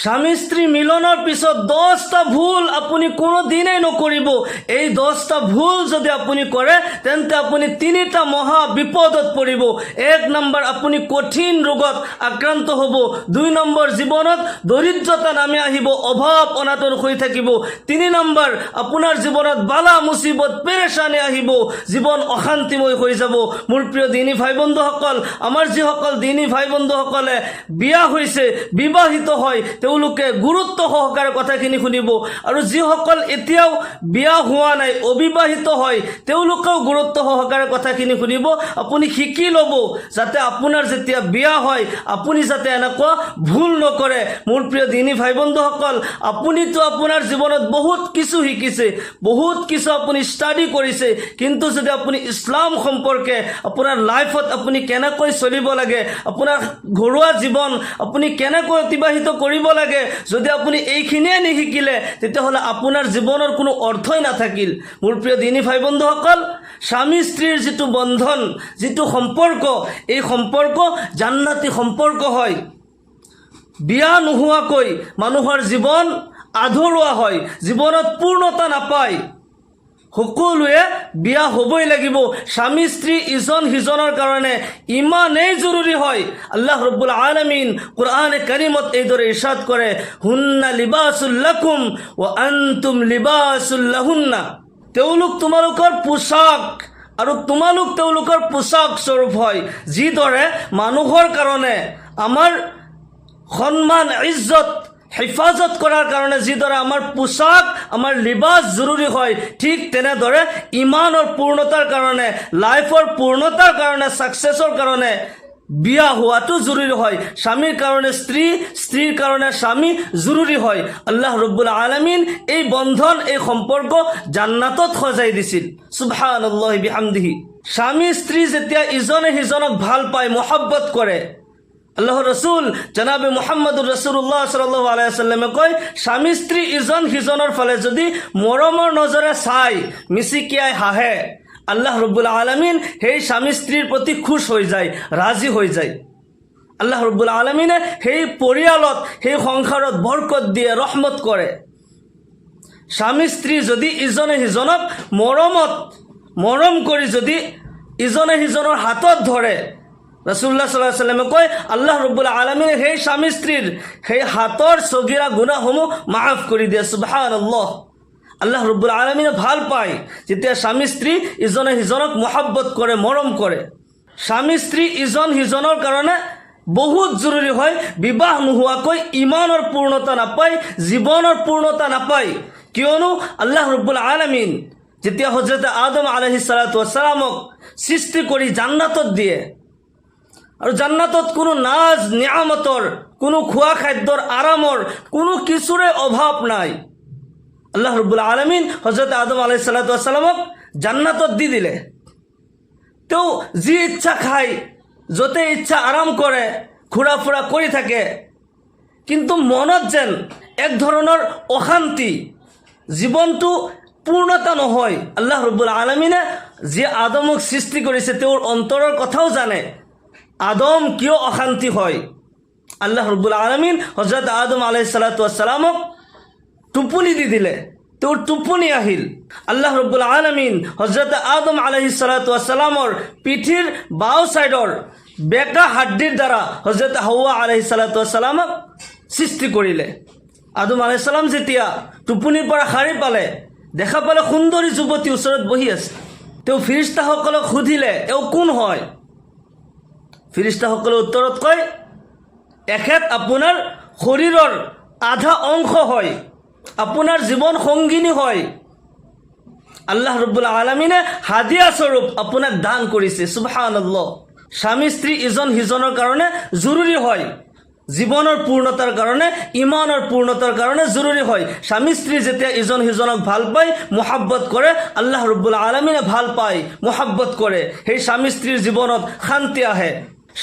স্বামী স্ত্ৰী মিলনেৰ পিছত 10টা ভুল আপনি কোনো দিনেই নকৰিব। এই 10টা ভুল যদি আপনি কৰে তেন্তে আপনি 3টা মহা বিপদত পৰিব। 1 নম্বৰ আপনি কঠিন ৰোগত আক্ৰান্ত হ'ব। 2 নম্বৰ জীৱনত দৰিদ্ৰতা নামি আহিব, অভাৱ অনাটন হৈ থাকিব। 3 নম্বৰ আপোনাৰ জীৱনত বালা মুসিবত পেৰেশানি আহিব, জীৱন অশান্তিময় হৈ যাব। মোৰ প্ৰিয় দিনী ভাই বন্ধুসকল, আমাৰ যিসকল দিনী ভাই বন্ধুসকলে বিয়া হৈছে, বিবাহিত হয়, তেওঁলোকে গুৰুত্ব সহকাৰে কথাখিনি শুনিব। আৰু যিসকল এতিয়াও বিয়া হোৱা নাই, অবিবাহিত হয়, তেওঁলোকেও গুৰুত্ব সহকাৰে কথাখিনি শুনিব। আপুনি শিকি ল'ব যাতে আপোনাৰ যেতিয়া বিয়া হয় আপুনি যাতে এনেকুৱা ভুল নকৰে। মোৰ প্ৰিয় দিনী ভাই বন্ধুসকল, আপুনিতো আপোনাৰ জীৱনত বহুত কিছু শিকিছে, বহুত কিছু আপুনি ষ্টাডি কৰিছে, কিন্তু যদি আপুনি ইছলাম সম্পৰ্কে আপোনাৰ লাইফত আপুনি কেনেকৈ চলিব লাগে, আপোনাৰ ঘৰুৱা জীৱন আপুনি কেনেকৈ অতিবাহিত কৰিব লাগে, যদি আপুনি এইখিনিয়ে নিশিকিলে তেতিয়াহ'লে আপোনাৰ জীৱনৰ কোনো অৰ্থই নাথাকিল। মোৰ প্ৰিয় দিনী ভাই বন্ধুসকল, স্বামী স্ত্ৰীৰ যিটো বন্ধন, যিটো সম্পৰ্ক, এই সম্পৰ্ক জান্নাতি সম্পৰ্ক হয়। বিয়া নোহোৱাকৈ মানুহৰ জীৱন আধৰুৱা হয়, জীৱনত পূৰ্ণতা নাপায়। সকলোৱে বিয়া হ'বই লাগিব। স্বামী স্ত্ৰী ইজন সিজনৰ কাৰণে ইমানেই জৰুৰী হয়। আল্লাহ ৰব্বুল আলামিন কোৰআনে কাৰিমত এইদৰে ইৰশাদ কৰে, হুন্না লিবাসুল লাকুম ওয়া আনতুম লিবাসুল লাহুন্না। তেওঁলোক তোমালোকৰ পোছাক আৰু তোমালোক তেওঁলোকৰ পোছাক স্বৰূপ হয়। যিদৰে মানুহৰ কাৰণে আমাৰ সন্মান ইজ্জত হেফাজত কৰাৰ কাৰণে যিদৰে আমাৰ পোছাক, আমাৰ লিবাস জৰুৰী হয়, ঠিক তেনেদৰে ইমানৰ পূৰ্ণতাৰ কাৰণে, লাইফৰ পূৰ্ণতাৰ কাৰণে, ছাকচেছৰ কাৰণে বিয়া হোৱাটো জৰুৰী হয়। স্বামীৰ কাৰণে স্ত্ৰী, স্ত্ৰীৰ কাৰণে স্বামী জৰুৰী হয়। আল্লাহ ৰব্বুল আলামিন এই বন্ধন, এই সম্পৰ্ক জান্নাতত সজাই দিছিল। সুবহানাল্লাহি বিহামদিহি। স্বামী স্ত্ৰী যেতিয়া ইজনে সিজনক ভাল পায়, মহব্বত কৰে, আল্লাহ ৰসুল জনাবে মুহাম্মদুৰ ৰাসূলুল্লাহ সাল্লাল্লাহু আলাইহি ওয়াসাল্লামে কয়, স্বামী স্ত্ৰী ইজন সিজনৰ ফালে যদি মৰমৰ নজৰে চাই, মিচিকিয়াই হাঁহে, আল্লাহ ৰব্বুল আলামিন সেই স্বামী স্ত্ৰীৰ প্ৰতি খুশ হৈ যায়, ৰাজি হৈ যায়। আল্লাহ ৰব্বুল আলামিনে সেই পৰিয়ালত, সেই সংসাৰত বৰকত দিয়ে, ৰহমত কৰে। স্বামী স্ত্ৰী যদি ইজনে সিজনক মৰম কৰি যদি ইজনে সিজনৰ হাতত ধৰে, ৰাসূলুল্লাহ সাল্লাল্লাহু আলাইহি ওয়াসাল্লামে কয়, আল্লাহ ৰব্বুল আলামিনে সেই স্বামী স্ত্ৰীৰ সেই হাতৰ সগীৰা গুনাহসমূহ মাফ কৰি দিয়ে। সুবহানাল্লাহ। আল্লাহ ৰব্বুল আলামিনে ভাল পায় যেতিয়া স্বামী স্ত্ৰী ইজনে সিজনক মহব্বত কৰে, মৰম কৰে। স্বামী স্ত্ৰী ইজন সিজনৰ কাৰণে বহুত জৰুৰী হয়। বিবাহ নোহোৱাকৈ ইমানৰ পূৰ্ণতা নাপায়, জীৱনৰ পূৰ্ণতা নাপায়। কিয়নো আল্লাহ ৰব্বুল আলামিন যেতিয়া হযৰত আদম আলাইহিস সালাতু ওয়াস সালামক সৃষ্টি কৰি জান্নাতত দিয়ে, আৰু জান্নাতত কোনো নাজ নিয়ামতৰ, কোনো খোৱা খাদ্যৰ, আৰামৰ কোনো কিছুৰে অভাৱ নাই। আল্লাহ ৰব্বুল আলামিন হযরত আদম আলাইহিস সালাতু ওয়াস সালামক জান্নাতত দি দিলে। তেওঁ যি ইচ্ছা খায়, য'তে ইচ্ছা আৰাম কৰে, ঘূৰা ফুৰা কৰি থাকে, কিন্তু মনত যেন এক ধৰণৰ অশান্তি, জীৱনটো পূৰ্ণতা নহয়। আল্লাহ ৰব্বুল আলামিনে যি আদমক সৃষ্টি কৰিছে তেওঁৰ অন্তৰৰ কথাও জানে, আদম কিয় অশান্তি হয়। আল্লাহ ৰব্বুল আলামিন হযৰত আদম আলাইহিস সালাতু ওয়াস সালামক টোপনি দি দিলে, তেওঁৰ টোপনি আহিল। আল্লাহ ৰব্বুল আলামিন হযৰত আদম আলাইহিস সালাতু ওয়াস সালামৰ পিঠিৰ বাও সাইডৰ বেকা হাড্ডিৰ দ্বাৰা হযৰত হাওয়া আলাইহিস সালাতু ওয়াস সালামক সৃষ্টি কৰিলে। আদম আলাইহিস সালাম যেতিয়া টোপনিৰ পৰা সাৰি পালে, দেখা পালে সুন্দৰী যুৱতী ওচৰত বহি আছে। তেওঁ ফিৰিস্তাসকলক সুধিলে, এওঁ কোন হয়? ফিৰিস্তাসকলে উত্তৰত কয়, এখেত আপোনাৰ শৰীৰৰ আধা অংশ হয়, আপোনাৰ জীৱন সংগিনী হয়। আল্লাহ ৰব্বুল আলামিনে হাদিয়া স্বৰূপ আপোনাক দান কৰিছে। সুবহানাল্লাহ। স্বামী স্ত্ৰী ইজন সিজনৰ কাৰণে জৰুৰী হয়, জীৱনৰ পূৰ্ণতাৰ কাৰণে, ইমানৰ পূৰ্ণতাৰ কাৰণে জৰুৰী হয়। স্বামী স্ত্ৰী যেতিয়া ইজন সিজনক ভাল পায়, মহব্বত কৰে, আল্লাহ ৰব্বুল আলামিনে ভাল পায়, মহব্বত কৰে, সেই স্বামী স্ত্ৰীৰ জীৱনত শান্তি আহে।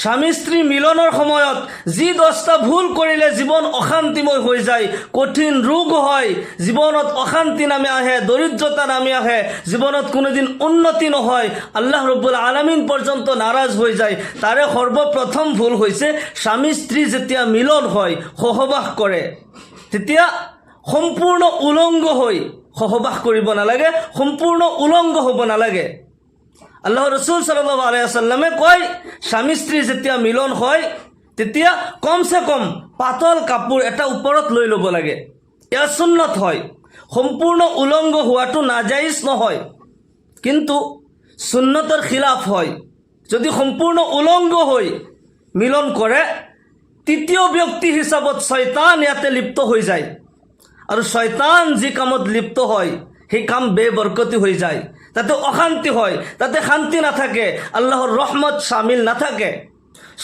স্বামী স্ত্ৰী মিলনৰ সময়ত যি 10টা ভুল কৰিলে জীৱন অশান্তিময় হৈ যায়, কঠিন ৰোগ হয়, জীৱনত অশান্তি নামি আহে, দৰিদ্ৰতা নামি আহে, জীৱনত কোনোদিন উন্নতি নহয়, আল্লাহ ৰব্বুল আলামিন পৰ্যন্ত নাৰাজ হৈ যায়। তাৰে সৰ্বপ্ৰথম ভুল হৈছে স্বামী স্ত্ৰী যেতিয়া মিলন হয়, সহবাস কৰে, তেতিয়া সম্পূৰ্ণ উলংগ হৈ সহবাস কৰিব নালাগে, সম্পূৰ্ণ উলংগ হ'ব নালাগে। আল্লাহ ৰসুল সাল্লাল্লাহু আলাইহি ওয়াসাল্লামে কয়, স্বামী স্ত্ৰী যেতিয়া মিলন হয় তেতিয়া কমসে কম পাতল কাপোৰ এটা ওপৰত লৈ ল'ব লাগে। এয়া সুন্নত হয়, সম্পূৰ্ণ উলংগ হোৱাটো নাজাইজ নহয়, কিন্তু সুন্নতৰ খিলাফ হয়। যদি সম্পূৰ্ণ উলংগ হৈ মিলন কৰে, তৃতীয় ব্যক্তি হিচাপত শয়তান ইয়াতে লিপ্ত হৈ যায়, আৰু শয়তান যি কামত লিপ্ত হয় সেই কাম বেবৰকতি হৈ যায়, তাতে অশান্তি হয়, তাতে শান্তি নাথাকে, আল্লাহৰ ৰহমত শামিল নাথাকে।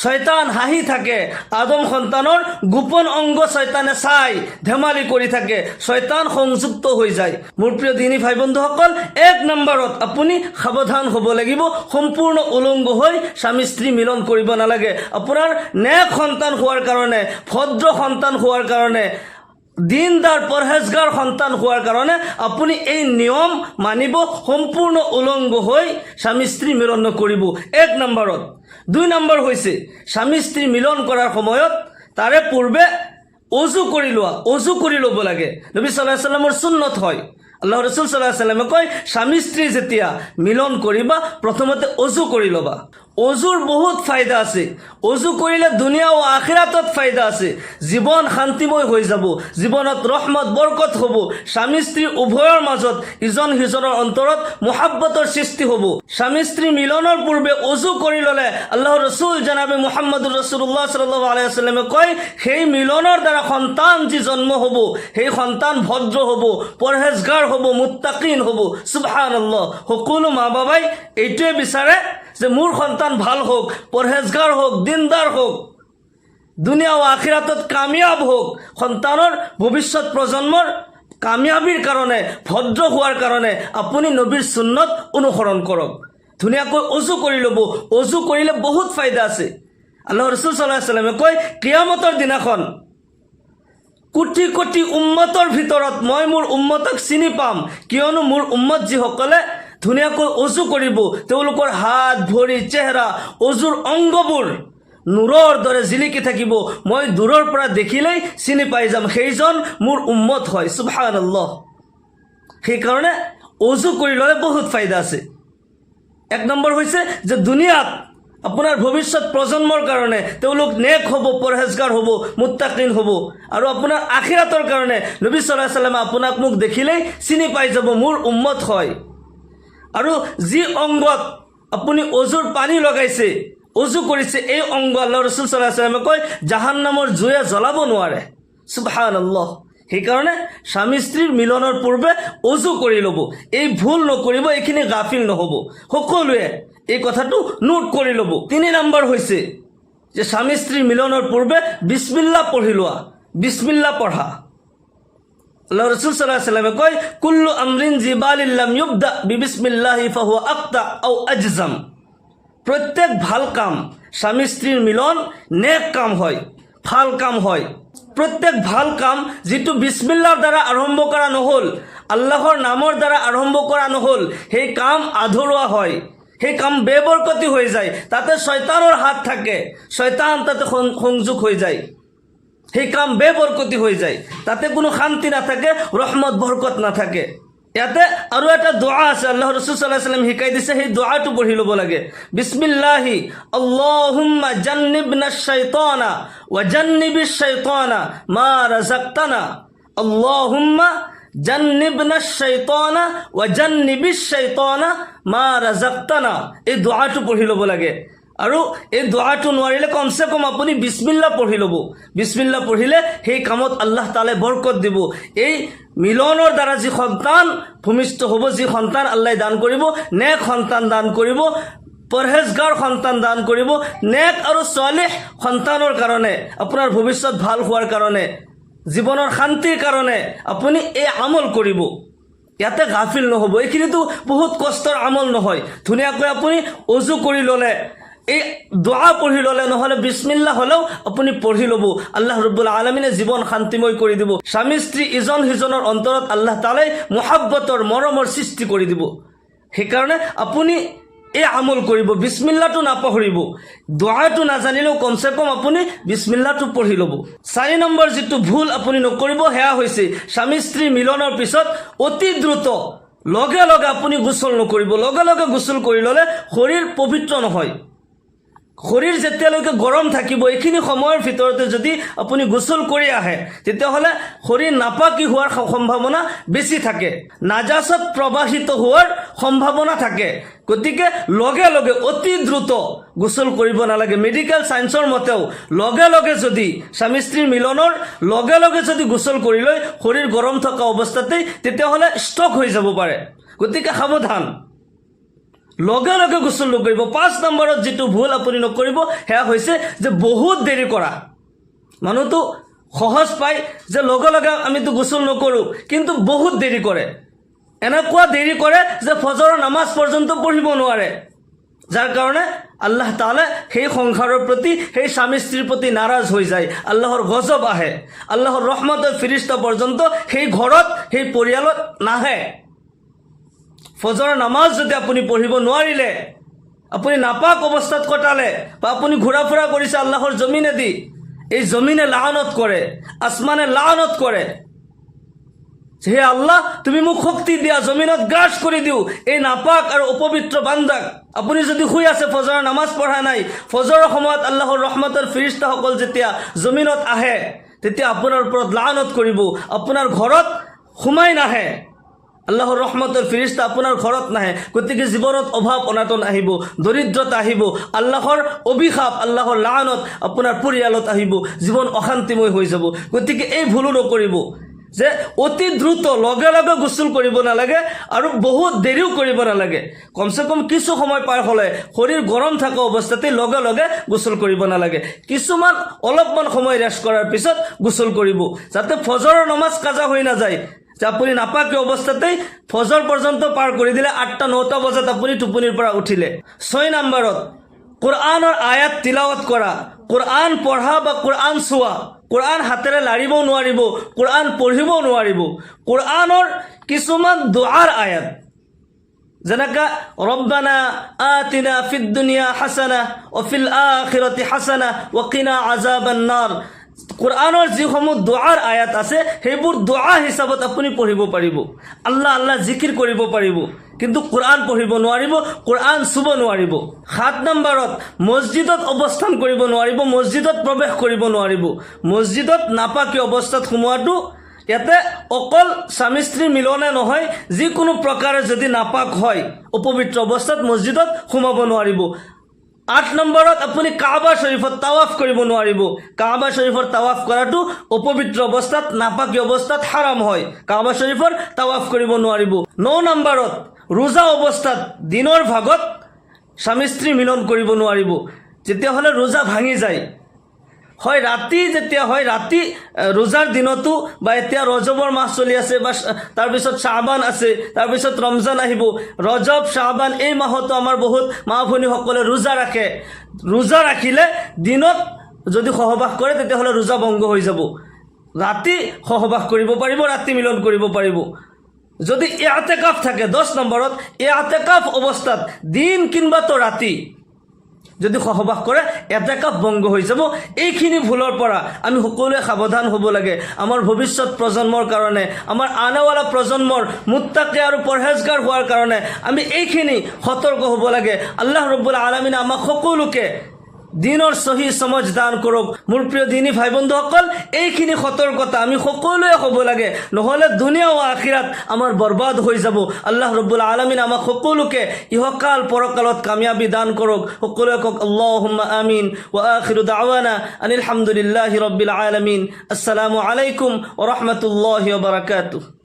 শয়তান হাঁহি থাকে, আদম সন্তানৰ গোপন অংগ শয়তানে চাই ধেমালি কৰি থাকে, শয়তান সংযুক্ত হৈ যায়। মোৰ প্ৰিয় দিনী ভাই বন্ধুসকল, 1 নম্বৰত আপুনি সাৱধান হ'ব লাগিব, সম্পূৰ্ণ উলংগ হৈ স্বামী স্ত্ৰী মিলন কৰিব নালাগে। আপোনাৰ নেক সন্তান হোৱাৰ কাৰণে, ভদ্ৰ সন্তান হোৱাৰ কাৰণে, দিনদাৰ পৰহেজগাৰ সন্তান হোৱাৰ কাৰণে আপুনি এই নিয়ম মানিব, সম্পূৰ্ণ উলংগ হৈ স্বামী স্ত্ৰী মিলন নকৰিব 1 নম্বৰত। 2 নম্বৰ হৈছে স্বামী স্ত্ৰী মিলন কৰাৰ সময়ত তাৰে পূৰ্বে অজু কৰি ল'ব লাগে। নবী সাল্লাল্লাহু আলাইহি ওয়াসাল্লামৰ সুন্নত হয়। আল্লাহ ৰসুল সাল্লাল্লাহু আলাইহি ওয়াসাল্লামে কয়, স্বামী স্ত্ৰী যেতিয়া মিলন কৰিবা প্ৰথমতে অজু কৰি ল'বা। অজুৰ বহুত ফায়দা আছে, অজু কৰিলে দুনিয়া ও আখিৰাতত ফায়দা আছে, জীৱন শান্তিময় হৈ যাব, জীৱনত ৰহমত বৰকত হ'ব, স্বামী স্ত্ৰী উভয়ৰ মাজত ইজন সিজনৰ অন্তৰত মুহাব্বতৰ সৃষ্টি হ'ব। স্বামী স্ত্ৰী মিলনৰ পূৰ্বে অজু কৰি ল'লে আল্লাহ ৰসুল জনাবে মুহাম্মদুৰ ৰাসূলুল্লাহ সাল্লাল্লাহু আলাইহি ওয়াসাল্লামে কয়, সেই মিলনৰ দ্বাৰা সন্তান যি জন্ম হ'ব, সেই সন্তান ভদ্ৰ হ'ব, পৰহেজগাৰ হ'ব, মুত্তাকিন হ'ব। সুবহানাল্লাহ। সকলো মা বাবাই এইটোৱে বিচাৰে যে মোৰ সন্তান ভাল হোক, পৰহেজগাৰ হোক, দিনদাৰ হোক, দুনিয়া ও আখিৰাতত কামিয়াব হোক। সন্তানৰ ভৱিষ্যত প্ৰজন্মৰ কামিয়াবিৰ কাৰণে, ভদ্ৰ হোৱাৰ কাৰণে আপুনি নবীৰ সুন্নত অনুসৰণ কৰক। ধুনীয়াকৈ অজু কৰি ল'ব, অজু কৰিলে বহুত ফায়দা আছে। আল্লাহ ৰসুল সাল্লাল্লাহু আলাইহি ওয়াসাল্লামে কয়, কিয়ামতৰ দিনাখন কোটি কোটি উম্মতৰ ভিতৰত মই মোৰ উম্মতক চিনি পাম, কিয়নো মোৰ উম্মত যিসকলে ধুনীয়াকৈ অজু কৰিব, তেওঁলোকৰ হাত ভৰি চেহেৰা অজুৰ অংগবোৰ নূৰৰ দৰে জিলিকি থাকিব, মই দূৰৰ পৰা দেখিলেই চিনি পাই যাম, সেইজন মোৰ উম্মত হয়। সুবহানাল্লাহ। সেইকাৰণে অজু কৰি ল'লে বহুত ফায়দা আছে। 1 নম্বৰ হৈছে যে দুনিয়াত আপোনাৰ ভৱিষ্যত প্ৰজন্মৰ কাৰণে তেওঁলোক নেক হ'ব, পৰহেজগাৰ হ'ব, মুত্তাকিন হ'ব, আৰু আপোনাৰ আখিৰাতৰ কাৰণে নবী সাল্লাল্লাহু আলাইহি ওয়াসাল্লামে আপোনাক মোক দেখিলেই চিনি পাই যাব, মোৰ উম্মত হয়। আৰু যি অংগত আপুনি অজুৰ পানী লগাইছে, অজু কৰিছে, এই অংগ আল্লাহ ৰসুল সাল্লাল্লাহু আলাইহি ওয়াসাল্লামে কয় জাহান্নামৰ জুয়ে জ্বলাব নোৱাৰে। সুবহানাল্লাহ। সেইকাৰণে স্বামী স্ত্ৰীৰ মিলনৰ পূৰ্বে অজু কৰি ল'ব, এই ভুল নকৰিব, এইখিনি গাফিল নহ'ব। সকলোৱে এই কথাটো নোট কৰি ল'ব। 3 নম্বৰ হৈছে যে স্বামী স্ত্ৰীৰ মিলনৰ পূৰ্বে বিসমিল্লাহ পঢ়ি লোৱা, বিসমিল্লাহ পঢ়া। আল্লাহ ৰসুল সাল্লাল্লাহু আলাইহি ওয়াসাল্লামে কয়, কুল্লু আমৰিন জিবালিন লাম ইউবদা বিবিসমিল্লাহি ফাহুয়া আকতা আও আজজাম। প্ৰত্যেক ভাল কাম, স্বামী স্ত্ৰীৰ মিলন নেক কাম হয়, ভাল কাম হয়। প্ৰত্যেক ভাল কাম যিটো বিসমিল্লাহৰ দ্বাৰা আৰম্ভ কৰা নহ'ল, আল্লাহৰ নামৰ দ্বাৰা আৰম্ভ কৰা নহ'ল, সেই কাম আধৰুৱা হয়, সেই কাম বেবৰকতি হৈ যায়, তাতে শয়তানৰ হাত থাকে, শয়তান তাতে সংযোগ হৈ যায়, সেই কাম বেবৰকতি হৈ যায়, তাতে কোনো শান্তি নাথাকে, ৰহমত বৰকত নাথাকে। ইয়াতে আৰু এটা দোয়া আছে, আল্লাহ ৰসুল সাল্লাল্লাহু আলাইহি ওয়াসাল্লাম শিকাই দিছে, সেই দোয়াটো পঢ়ি ল'ব লাগে। বিসমিল্লাহি আল্লাহুম্মা জান্নিবনাশ শাইতানা ওয়া জান্নিবিশ শাইতানা মা রাযাকতানা, আল্লাহুম্মা জান্নিবনাশ শাইতানা ওয়া জান্নিবিশ শাইতানা মা রাযাকতানা। এই দোয়াটো পঢ়ি ল'ব লাগে। আৰু এই দোয়াটো নোৱাৰিলে কমসে কম আপুনি বিসমিল্লাহ পঢ়ি ল'ব। বিসমিল্লাহ পঢ়িলে সেই কামত আল্লাহ তাআলাই বৰকত দিব। এই মিলনৰ দ্বাৰা যি সন্তান ভূমিষ্ঠ হ'ব, যি সন্তান আল্লাহ দান কৰিব, নেক সন্তান দান কৰিব, পৰহেজগাৰ সন্তান দান কৰিব, নেক আৰু সালেহ সন্তানৰ কাৰণে, আপোনাৰ ভৱিষ্যত ভাল হোৱাৰ কাৰণে, জীৱনৰ শান্তিৰ কাৰণে আপুনি এই আমল কৰিব। ইয়াতে গাফিল নহ'ব। এইখিনিতো বহুত কষ্টৰ আমল নহয়। ধুনীয়াকৈ আপুনি অজু কৰি ল'লে, এই দোয়া পঢ়ি ল'লে, নহ'লে বিছমিল্লাহ হ'লেও আপুনি পঢ়ি ল'ব। আল্লাহ ৰব্বুল আলমিনে জীৱন শান্তিময় কৰি দিব। স্বামী স্ত্ৰী ইজন সিজনৰ অন্তৰত আল্লাহ তালাই মহাব্বতৰ মৰমৰ সৃষ্টি কৰি দিব। সেইকাৰণে আপুনি এই আমল কৰিব, বিছমিল্লাহটো নাপাহৰিব। দোৱাটো নাজানিলেও কমচে কম আপুনি বিছমিল্লাহটো পঢ়ি ল'ব। 4 নম্বৰ যিটো ভুল আপুনি নকৰিব সেয়া হৈছে স্বামী স্ত্ৰী মিলনৰ পিছত অতি দ্ৰুত লগে লগে আপুনি গোচল নকৰিব। লগে লগে গোচল কৰি ল'লে শৰীৰ পবিত্ৰ নহয়। শৰীৰ যেতিয়ালৈকে গৰম থাকিব, এইখিনি সময়ৰ ভিতৰতে যদি আপুনি গোচল কৰি আহে, তেতিয়াহ'লে শৰীৰ নাপাকি হোৱাৰ সম্ভাৱনা বেছি থাকে, নাজাছত প্ৰবাহিত হোৱাৰ সম্ভাৱনা থাকে। গতিকে লগে লগে অতি দ্ৰুত গোচল কৰিব নালাগে। মেডিকেল ছায়েন্সৰ মতেও লগে লগে যদি স্বামী স্ত্ৰীৰ মিলনৰ লগে লগে যদি গোচল কৰি লয় শৰীৰ গৰম থকা অৱস্থাতেই, তেতিয়াহ'লে ষ্ট্ৰক হৈ যাব পাৰে। গতিকে সাৱধান, লগে লগে গোচল নকৰিব। 5 নম্বৰত যিটো ভুল আপুনি নকৰিব সেয়া হৈছে যে বহুত দেৰি কৰা। মানুহটো সহজ পায় যে লগে লগে আমিতো গোচল নকৰোঁ, কিন্তু বহুত দেৰি কৰে। এনেকুৱা দেৰি কৰে যে ফজৰৰ নামাজ পৰ্যন্ত পঢ়িব নোৱাৰে, যাৰ কাৰণে আল্লাহ তাআলা সেই সংসাৰৰ প্ৰতি, সেই স্বামী স্ত্ৰীৰ প্ৰতি নাৰাজ হৈ যায়। আল্লাহৰ গজব আহে, আল্লাহৰ ৰহমতৰ ফিৰিষ্টা পৰ্যন্ত সেই ঘৰত, সেই পৰিয়ালত নাহে। ফজৰৰ নামাজ যদি আপুনি পঢ়িব নোৱাৰিলে, আপুনি নাপাক অৱস্থাত কটালে, বা আপুনি ঘূৰা ফুৰা কৰিছে আল্লাহৰ জমিনেদি, এই জমিনে লানত কৰে, আসমানে লানত কৰে। হে আল্লাহ, তুমি মোক শক্তি দিয়া, জমিনত গ্ৰাস কৰি দিওঁ এই নাপাক আৰু অপবিত্ৰ বান্দাক। আপুনি যদি শুই আছে, ফজৰৰ নামাজ পঢ়া নাই, ফজৰৰ সময়ত আল্লাহৰ ৰহমতৰ ফিৰিষ্টাসকল যেতিয়া জমিনত আহে, তেতিয়া আপোনাৰ ওপৰত লানত কৰিব, আপোনাৰ ঘৰত সোমাই নাহে। আল্লাহৰ ৰহমতৰ ফিৰিষ্টা আপোনাৰ ঘৰত নাহে। গতিকে জীৱনত অভাৱ অনাটন আহিব, দৰিদ্ৰতা আহিব, আল্লাহৰ অভিশাপ, আল্লাহৰ লানত আপোনাৰ পৰিয়ালত আহিব, জীৱন অশান্তিময় হৈ যাব। গতিকে এই ভুলো নকৰিব যে অতি দ্ৰুত লগে লগে গোচল কৰিব নালাগে আৰু বহুত দেৰিও কৰিব নালাগে। কমচে কম কিছু সময় পাৰ হ'লে শৰীৰ গৰম থকা অৱস্থাতে লগে লগে গোচল কৰিব নালাগে। কিছুমান অলপমান সময় ৰেষ্ট কৰাৰ পিছত গোচল কৰিব, যাতে ফজৰৰ নমাজ কাজা হৈ নাযায়। যে আপুনি নাপাকি অৱস্থাতেই ফজৰ পৰ্যন্ত পাৰ কৰি দিলে, 8টা-9টা বজাত আপুনি টোপনিৰ পৰা উঠিলে। 6 নম্বৰত কোৰআনৰ আয়াত তিলাৱত কৰা, কোৰআন পঢ়া বা কোৰআন চোৱা। কোৰআন হাতেৰে লাৰিবও নোৱাৰিব, কোৰআন পঢ়িবও নোৱাৰিব। কোৰআনৰ কিছুমান দুআৰ আয়াত, যেনেকা ৰব্বানা আতিনা ফিদ দুনিয়া হাসানা ও ফিল আখিৰাতি হাসানা ও কিনা আযাবান নাৰ, কোৰআনৰ যিসমূহ দোৱাৰ আয়াত আছে সেইবোৰ দোৱা হিচাপত আপুনি পঢ়িব পাৰিব, আল্লাহ আল্লাহ জিকিৰ কৰিব পাৰিব, কিন্তু কোৰআন পঢ়িব নোৱাৰিব, কোৰআন চুব নোৱাৰিব। 7 নম্বৰত মছজিদত অৱস্থান কৰিব নোৱাৰিব, মছজিদত প্ৰৱেশ কৰিব নোৱাৰিব। মছজিদত নাপাকি অৱস্থাত সোমোৱাটো, ইয়াতে অকল স্বামী স্ত্ৰী মিলনে নহয়, যিকোনো প্ৰকাৰে যদি নাপাক হয় অপবিত্ৰ অৱস্থাত মছজিদত সোমাব নোৱাৰিব। 8 নম্বৰত আপুনি কাবা শৰীফত তাৱাফ কৰিব নোৱাৰিব। কাবা শৰীফৰ তাৱাফ কৰাটো অপবিত্ৰ অৱস্থাত, নাপাকি অৱস্থাত হাৰাম হয়, কাবা শৰীফৰ তাৱাফ কৰিব নোৱাৰিব। 9 নম্বৰত ৰোজা অৱস্থাত দিনৰ ভাগত স্বামী স্ত্ৰী মিলন কৰিব নোৱাৰিব, তেতিয়াহ'লে ৰোজা ভাঙি যায়। হয় ৰাতি যেতিয়া হয়, ৰাতি ৰোজাৰ দিনতো, বা এতিয়া ৰজবৰ মাহ চলি আছে, বা তাৰপিছত শ্বাবান আছে, তাৰপিছত ৰমজান আহিব, ৰজব শ্বাবান এই মাহতো আমাৰ বহুত মা ভনীসকলে ৰোজা ৰাখে। ৰোজা ৰাখিলে দিনত যদি সহবাস কৰে তেতিয়াহ'লে ৰোজা ভংগ হৈ যাব। ৰাতি সহবাস কৰিব পাৰিব, ৰাতি মিলন কৰিব পাৰিব। যদি ইআতেকাফ থাকে, 10 নম্বৰত ইআতেকাফ অৱস্থাত দিন কিংবা তো ৰাতি যদি সহবাস কৰে ইআতেকাফ ভংগ হৈ যাব। এইখিনি ভুলৰ পৰা আমি সকলোৱে সাৱধান হ'ব লাগে। আমাৰ ভৱিষ্যত প্ৰজন্মৰ কাৰণে, আমাৰ আনেৱালা প্ৰজন্মৰ মুত্তাকি আৰু পৰহেজগাৰ হোৱাৰ কাৰণে আমি এইখিনি সতৰ্ক হ'ব লাগে। আল্লাহ ৰব্বুল আলামিনে আমাক সকলোকে দিনৰ সহি সমজ দান কৰক। মোৰ প্ৰিয় দিনী ভাই বন্ধুসকল, এইখিনি সতৰ্কতা আমি সকলোৱে হ'ব লাগে, নহ'লে দুনিয়া ও আখিৰাত আমাৰ বৰবাদ হৈ যাব। আল্লাহ ৰব্বুল আলামিন আমাক সকলোকে ইহকাল পৰকালত কামিয়াবি দান কৰক। সকলোৱে কওক আল্লাহুম্মা আমিন। ওয়া আখিৰু দাওয়ানা আনিল হামদুলিল্লাহি ৰাব্বিল আলামিন। আসসালামু আলাইকুম ওয়া ৰাহমাতুল্লাহি ওয়া বাৰাকাতুহু।